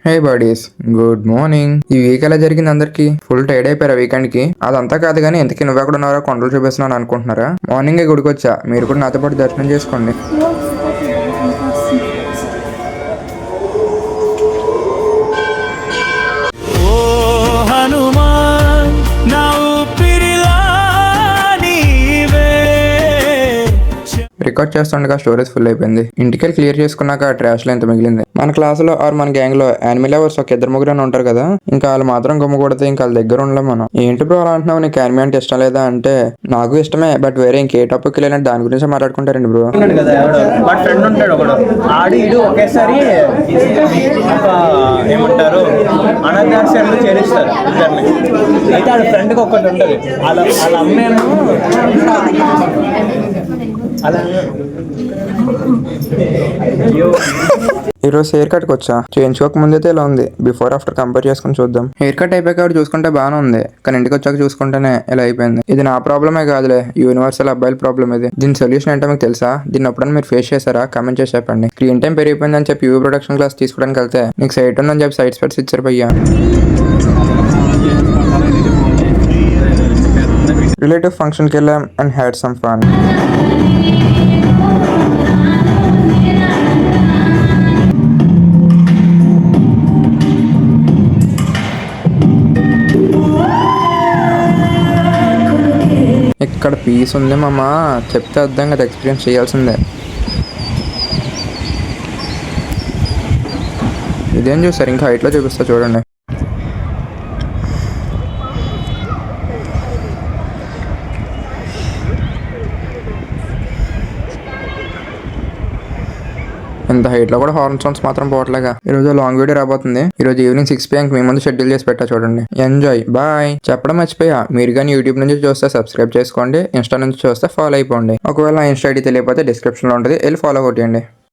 హే buddies, good morning. ఈ week ఎలా జరిగింది? అందరికి ఫుల్ టైర్డ్ అయిపోయారు వీకెండ్ కి. అదంతా కాదు కానీ ఇంతకీ నువ్వు ఎక్కడ ఉన్నారో కొండలు చూపిస్తున్నాను అనుకుంటున్నారా? మార్నింగ్ గుడికి వచ్చా, మీరు కూడా నాతో పాటు దర్శనం చేసుకోండి. రికార్డ్ చేస్తుండగా స్టోరేజ్ ఫుల్ అయిపోయింది. ఇంటికి క్లియర్ చేసుకున్నాక ట్రాష్ లో ఎంత మిగిలింది. మన క్లాస్ లో ఆర్ మన గ్యాంగ్ లో యానిమల్ లవర్స్ ఒక ఇద్దరు ముగ్గురు ఉంటారు కదా, ఇంకా వాళ్ళు మాత్రం గుమ్మకూడదు. ఇంకా వాళ్ళ దగ్గర ఉండలేం మనం. ఏంటి బ్రో అలా అంటున్నావు? నీకు యానిమల్ అంటే ఇష్టం లేదా అంటే, నాకు ఇష్టమే, బట్ వేరే ఇంకే టాపిక్ లేదంటే దాని గురించి మాట్లాడుకుంటారండి బ్రో. ఫ్రెండ్ ఉంటాడు ఒకడు, ఆడి ఇడు ఒకేసారి ఏమంటారు అనాథాశ్రమంలో చేరిస్తారు ఇద్దరిని. అయితే ఆడ ఫ్రెండ్కి ఒకటి ఉంటుంది, వాళ్ళ అమ్మేమో అలా. ఈరోజు హెయిర్ కట్కి వచ్చా. చేయించుకోక ముందైతే ఇలా ఉంది, బిఫోర్ ఆఫ్టర్ కంపేర్ చేసుకుని చూద్దాం. హెయిర్ కట్ అయిపోయాక చూసుకుంటే బాగానే ఉంది, కానీ ఇంటికి వచ్చాక చూసుకుంటేనే ఇలా అయిపోయింది. ఇది నా ప్రాబ్లమే కాదులే, యూనివర్సల్ అబ్బాయిల ప్రాబ్లం ఇది. దీని సొల్యూషన్ ఏంటో మీకు తెలుసా? దీన్ని ఎప్పుడైనా మీరు ఫేస్ చేశారా? కమెంట్ చేసి చెప్పండి. స్క్రీన్ టైం పెరిగిపోయిందని చెప్పి యూవీ ప్రొడక్షన్ క్లాస్ తీసుకోవడానికి వెళ్తే నీకు సైట్ ఉందని చెప్పి సైడ్ స్పెట్స్ ఇచ్చారు భయ్యా. రిలేటివ్ ఫంక్షన్కి వెళ్ళాం అండ్ హ్యాడ్ సమ్ ఫన్. ఇక్కడ పీస్ ఉంది మామ, చెప్తే అర్థం కదా, ఎక్స్పీరియన్స్ చేయాల్సిందే. ఇదేం చూసారు? ఇంకా హైట్లో చూపిస్తా చూడండి. ఇంత హైట్ లో కూడా హార్న్ సౌండ్స్ మాత్రం పోవట్లేగా. ఈ రోజు లాంగ్ వీడియో రాబోతుంది. ఈ రోజు ఈవినింగ్ 6 PM మీ ముందు షెడ్యూల్ చేసి పెట్టా చూడండి. Enjoy, bye. చెప్పడం మర్చిపోయా, మీరు కానీ యూట్యూబ్ నుంచి చూస్తే సబ్స్క్రైబ్ చేసుకోండి, ఇన్స్టా నుంచి చూస్తే ఫాలో అయిపోండి. ఒకవేళ ఇన్స్టా ఐడి తెలియకపోతే డిస్క్రిప్షన్ లో ఉంటుంది, వెళ్ళి ఫాలో కొట్టండి.